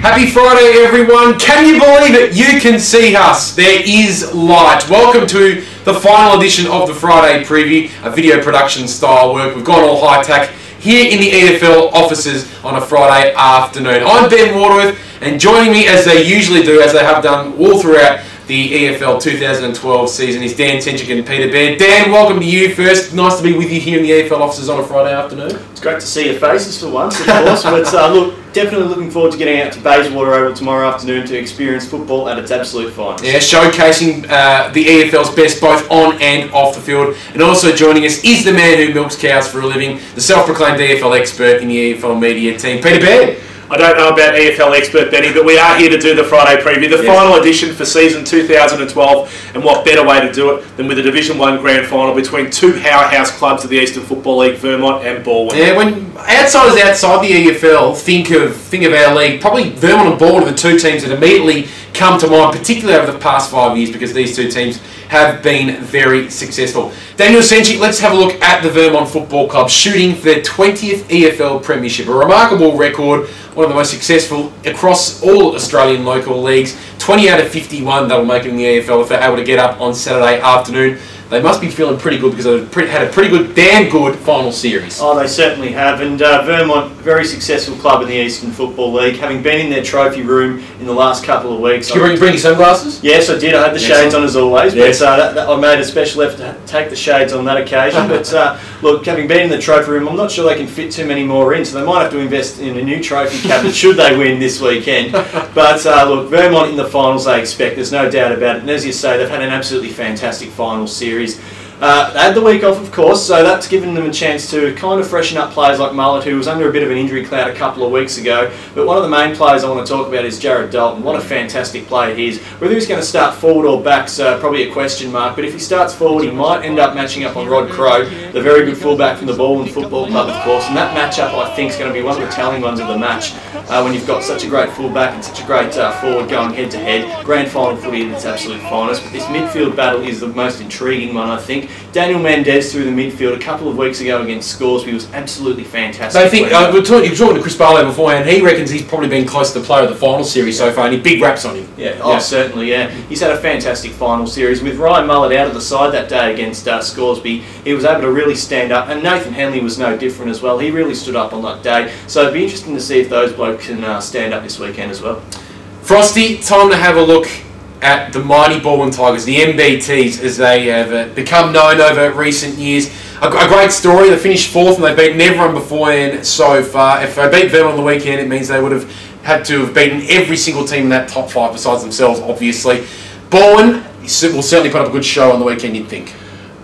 Happy Friday, everyone. Can you believe it? You can see us. There is light. Welcome to the final edition of the Friday Preview, a video production style work. We've gone all high-tech here in the EFL offices on a Friday afternoon. I'm Ben Waterworth, and joining me, as they usually do, as they have done all throughout the EFL 2012 season, is Dan Cencic and Peter Baird. Dan, welcome to you first. Nice to be with you here in the EFL offices on a Friday afternoon. It's great to see your faces for once, of course, but look, definitely looking forward to getting out to Bayswater Oval tomorrow afternoon to experience football at its absolute finest. Yeah, showcasing the EFL's best both on and off the field. And also joining us is the man who milks cows for a living, the self-proclaimed EFL expert in the EFL media team, Peter Baird. I don't know about EFL expert Benny, but we are here to do the Friday Preview, the final edition for season 2012, and what better way to do it than with a Division 1 grand final between two powerhouse clubs of the Eastern Football League, Vermont and Balwyn. Yeah, when outsiders outside the EFL think of our league, probably Vermont and Balwyn are the two teams that immediately come to mind, particularly over the past 5 years, because these two teams have been very successful. Daniel Cencic, let's have a look at the Vermont Football Club shooting for their 20th EFL Premiership. A remarkable record, one of the most successful across all Australian local leagues. 20 out of 51 they'll make it in the EFL if they're able to get up on Saturday afternoon. They must be feeling pretty good because they've had a pretty good, damn good final series. Oh, they certainly have. And Vermont, very successful club in the Eastern Football League, having been in their trophy room in the last couple of weeks. Did you bring your sunglasses? Yes, I did. I had the shades on as always, but I made a special effort to take the shades on that occasion. But look, having been in the trophy room, I'm not sure they can fit too many more in, so they might have to invest in a new trophy cabinet should they win this weekend. But look, Vermont in the finals they expect, there's no doubt about it. And as you say, they've had an absolutely fantastic final series. They had the week off, of course, so that's given them a chance to kind of freshen up players like Mullet, who was under a bit of an injury cloud a couple of weeks ago. But one of the main players I want to talk about is Jared Dalton. What a fantastic player he is. Whether he's going to start forward or back's probably a question mark, but if he starts forward, he might end up matching up on Rod Crowe, the very good fullback from the Balwyn Football Club, of course. And that matchup, I think, is going to be one of the telling ones of the match. When you've got such a great fullback and such a great forward going head-to-head. Grand final footy at its absolute finest. But this midfield battle is the most intriguing one, I think. Daniel Mendez through the midfield a couple of weeks ago against Scoresby was absolutely fantastic. I think you were talking to Chris Barlow beforehand. He reckons he's probably been close to the player of the final series so far, and he big raps on him. Certainly, yeah. He's had a fantastic final series. With Ryan Mullet out of the side that day against Scoresby, he was able to really stand up, and Nathan Henley was no different as well. He really stood up on that day, so it'd be interesting to see if those blokes can stand up this weekend as well. Frosty, time to have a look at the mighty Balwyn Tigers, the MBTs, as they have become known over recent years. A great story. They finished fourth and they've beaten everyone beforehand so far. If they beat Vermont on the weekend, it means they would have had to have beaten every single team in that top five besides themselves, obviously. Balwyn will certainly put up a good show on the weekend, you'd think.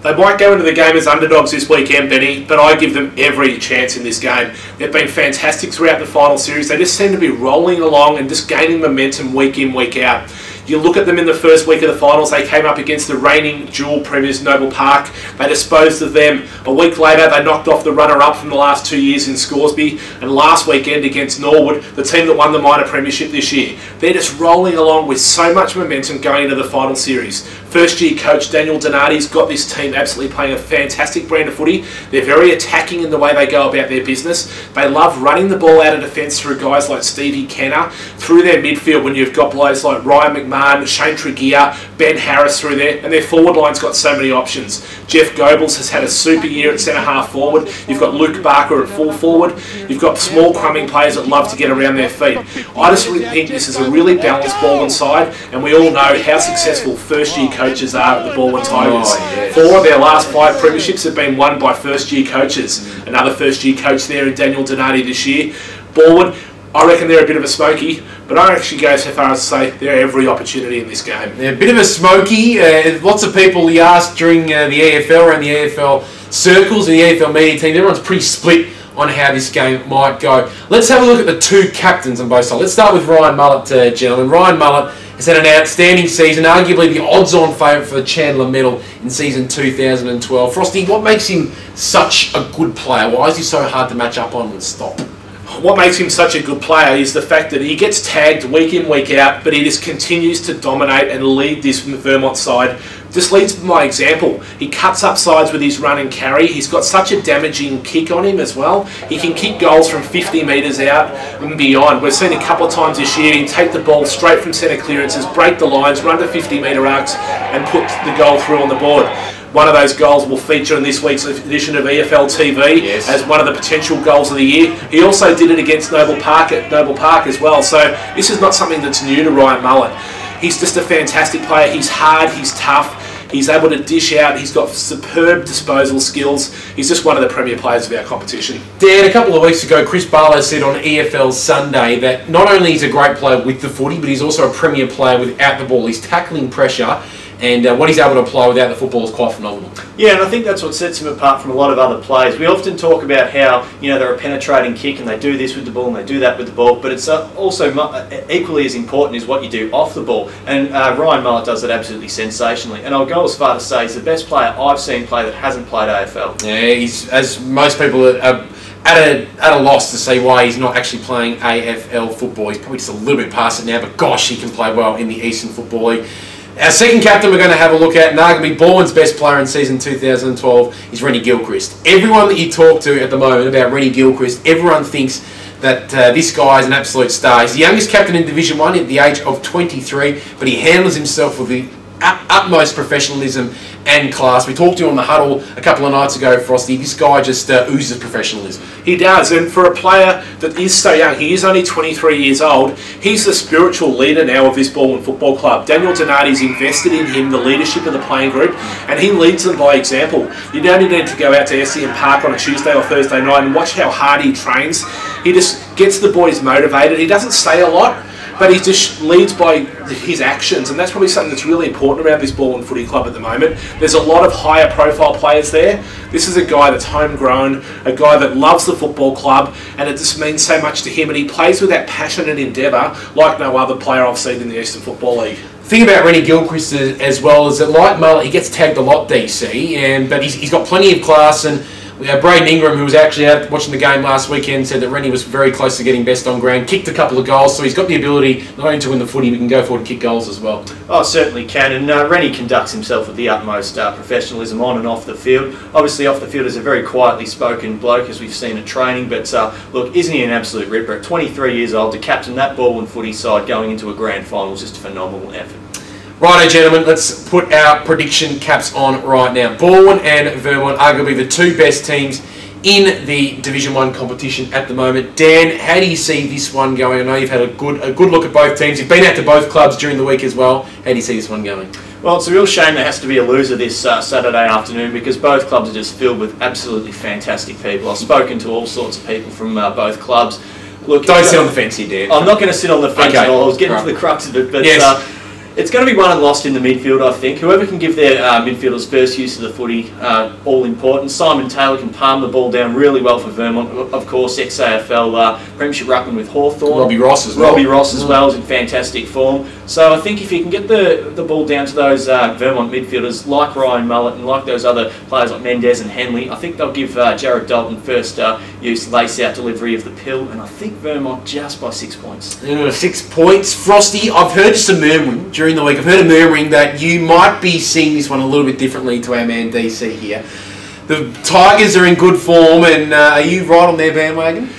They might go into the game as underdogs this weekend, Benny, but I give them every chance in this game. They've been fantastic throughout the final series. They just seem to be rolling along and just gaining momentum week in, week out. You look at them in the first week of the finals, they came up against the reigning dual premiers, Noble Park. They disposed of them. A week later, they knocked off the runner-up from the last 2 years in Scoresby. And last weekend against Norwood, the team that won the minor premiership this year. They're just rolling along with so much momentum going into the final series. First-year coach Daniel Donati's got this team absolutely playing a fantastic brand of footy. They're very attacking in the way they go about their business. They love running the ball out of defence through guys like Stevie Kenner, through their midfield when you've got players like Ryan McMahon, Shane Tregear, Ben Harris through there, and their forward line's got so many options. Jeff Goebbels has had a super year at centre half forward. You've got Luke Barker at full forward. You've got small crumbing players that love to get around their feet. I just really think this is a really balanced Balwyn side, and we all know how successful first-year coaches are at the Balwyn Tigers. 4 of their last 5 premierships have been won by first-year coaches. Another first-year coach there in Daniel Donati this year. Balwyn, I reckon they're a bit of a smoky, but I actually go so far as to say they're every opportunity in this game. They're a bit of a smoky. Lots of people you asked during the EFL and the EFL circles and the EFL media team, everyone's pretty split on how this game might go. Let's have a look at the two captains on both sides. Let's start with Ryan Mullet, gentlemen. Ryan Mullet has had an outstanding season, arguably the odds-on favourite for the Chandler medal in season 2012. Frosty, what makes him such a good player? Why is he so hard to match up on and stop? What makes him such a good player is the fact that he gets tagged week in, week out, but he just continues to dominate and lead this Vermont side. Just leads by example. He cuts up sides with his run and carry. He's got such a damaging kick on him as well. He can kick goals from 50 metres out and beyond. We've seen a couple of times this year him take the ball straight from centre clearances, break the lines, run to 50-metre arcs and put the goal through on the board. One of those goals will feature in this week's edition of EFL TV as one of the potential goals of the year. He also did it against Noble Park at Noble Park as well. So this is not something that's new to Ryan Mullet. He's just a fantastic player. He's hard, he's tough, he's able to dish out, he's got superb disposal skills. He's just one of the premier players of our competition. Dan, a couple of weeks ago, Chris Barlow said on EFL Sunday that not only is he a great player with the footy, but he's also a premier player without the ball. He's tackling pressure, and what he's able to apply without the football is quite phenomenal. Yeah, and I think that's what sets him apart from a lot of other players. We often talk about how, you know, they're a penetrating kick and they do this with the ball and they do that with the ball, but it's also equally as important is what you do off the ball. And Ryan Mullet does it absolutely sensationally. And I'll go as far to say he's the best player I've seen play that hasn't played AFL. Yeah, he's, as most people are at a loss to see why he's not actually playing AFL football. He's probably just a little bit past it now, but gosh, he can play well in the Eastern Football League. Our second captain we're going to have a look at, and arguably Balwyn's best player in season 2012, is Rennie Gilchrist. Everyone that you talk to at the moment about Rennie Gilchrist, everyone thinks that this guy is an absolute star. He's the youngest captain in Division 1 at the age of 23, but he handles himself with the utmost professionalism and class. We talked to him on the huddle a couple of nights ago, Frosty. This guy just oozes professionalism. He does, and for a player that is so young, he is only 23 years old, he's the spiritual leader now of this Balwyn Football Club. Daniel Donati's invested in him, the leadership of the playing group, and he leads them by example. You don't need to go out to SEM Park on a Tuesday or Thursday night and watch how hard he trains. He just gets the boys motivated. He doesn't say a lot, but he just leads by his actions, and that's probably something that's really important around this Balwyn Footy Club at the moment. There's a lot of higher profile players there. This is a guy that's homegrown, a guy that loves the football club, and it just means so much to him, and he plays with that passion and endeavour like no other player I've seen in the Eastern Football League. The thing about Rennie Gilchrist as well is that, like Mullet, he gets tagged a lot, DC, but he's got plenty of class. And Braden Ingram, who was actually out watching the game last weekend, said that Rennie was very close to getting best on ground, kicked a couple of goals, so he's got the ability not only to win the footy, but can go forward and kick goals as well. Oh, certainly can, and Rennie conducts himself with the utmost professionalism on and off the field. Obviously off the field is a very quietly spoken bloke, as we've seen at training, but look, isn't he an absolute ripper? At 23 years old, to captain that Balwyn footy side going into a grand final is just a phenomenal effort. Righto, gentlemen, let's put our prediction caps on right now. Balwyn and Vermont, arguably the two best teams in the Division 1 competition at the moment. Dan, how do you see this one going? I know you've had a good look at both teams. You've been out to both clubs during the week as well. How do you see this one going? Well, it's a real shame there has to be a loser this Saturday afternoon, because both clubs are just filled with absolutely fantastic people. I've spoken to all sorts of people from both clubs. Look, don't sit on the fence here, Dan. I'm not going to sit on the fence at all. I was getting to the crux of it, but yes. It's going to be won and lost in the midfield, I think. Whoever can give their midfielders first use of the footy, all important. Simon Taylor can palm the ball down really well for Vermont. Of course, ex-AFL Premiership Ruckman with Hawthorn. Robbie Ross as well. Robbie Ross as well is in fantastic form. So I think if you can get the ball down to those Vermont midfielders like Ryan Mullet and like those other players like Mendez and Henley, I think they'll give Jared Dalton first use lace-out delivery of the pill, and I think Vermont just by 6 points. 6 points. Frosty, I've heard some murmuring during the week. I've heard a murmuring that you might be seeing this one a little bit differently to our man DC here. The Tigers are in good form, and are you right on their bandwagon?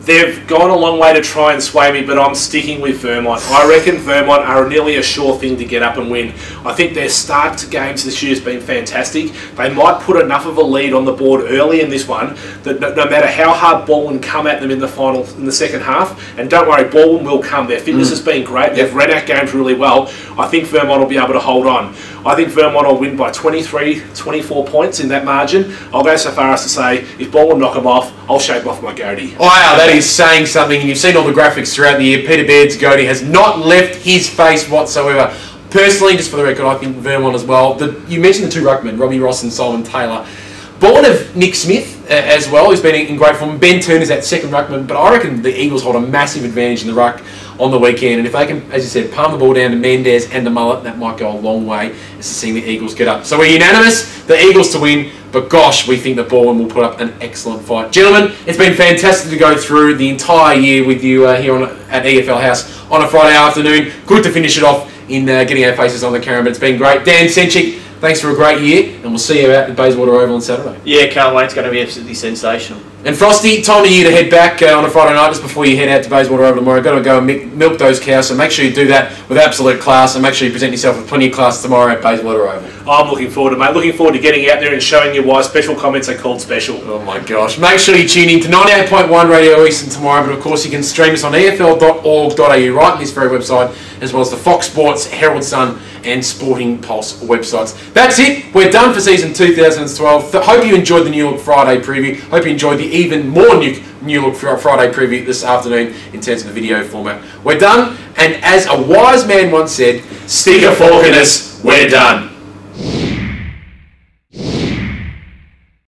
They've gone a long way to try and sway me, but I'm sticking with Vermont. I reckon Vermont are nearly a sure thing to get up and win. I think their start to games this year has been fantastic. They might put enough of a lead on the board early in this one that no matter how hard Balwyn come at them in the final, in the second half, and don't worry, Balwyn will come. Their fitness has been great. They've read out games really well. I think Vermont will be able to hold on. I think Vermont will win by 23, 24 points in that margin. I'll go so far as to say, if Balwyn knock them off, I'll shave off my goatee. Wow, that is saying something, and you've seen all the graphics throughout the year. Peter Baird's goatee has not left his face whatsoever. Personally, just for the record, I think Vermont as well. You mentioned the two ruckmen, Robbie Ross and Simon Taylor. Born of Nick Smith, as well. He's been in great form. Ben Turner's that second ruckman, but I reckon the Eagles hold a massive advantage in the ruck on the weekend. And if they can, as you said, palm the ball down to Mendes and to Mullet, that might go a long way as to seeing the Eagles get up. So we're unanimous, the Eagles to win, but gosh, we think that Balwyn will put up an excellent fight. Gentlemen, it's been fantastic to go through the entire year with you here at EFL House on a Friday afternoon. Good to finish it off in getting our faces on the camera, but it's been great. Dan Cencic, thanks for a great year, and we'll see you out at Bayswater Oval on Saturday. Yeah, can't wait. It's going to be absolutely sensational. And Frosty, time of year to head back on a Friday night just before you head out to Bayswater Oval tomorrow. Got to go and milk those cows, so make sure you do that with absolute class, and make sure you present yourself with plenty of class tomorrow at Bayswater Oval. I'm looking forward to it, mate. Looking forward to getting out there and showing you why special comments are called special. Oh my gosh. Make sure you tune in to 98.1 Radio Eastern tomorrow, but of course you can stream us on efl.org.au right on this very website, as well as the Fox Sports, Herald Sun and Sporting Pulse websites. That's it. We're done for season 2012. Hope you enjoyed the New Look Friday preview. Hope you enjoyed the even more New Look Friday preview this afternoon in terms of the video format. We're done, and as a wise man once said, stick a fork in us, we're done.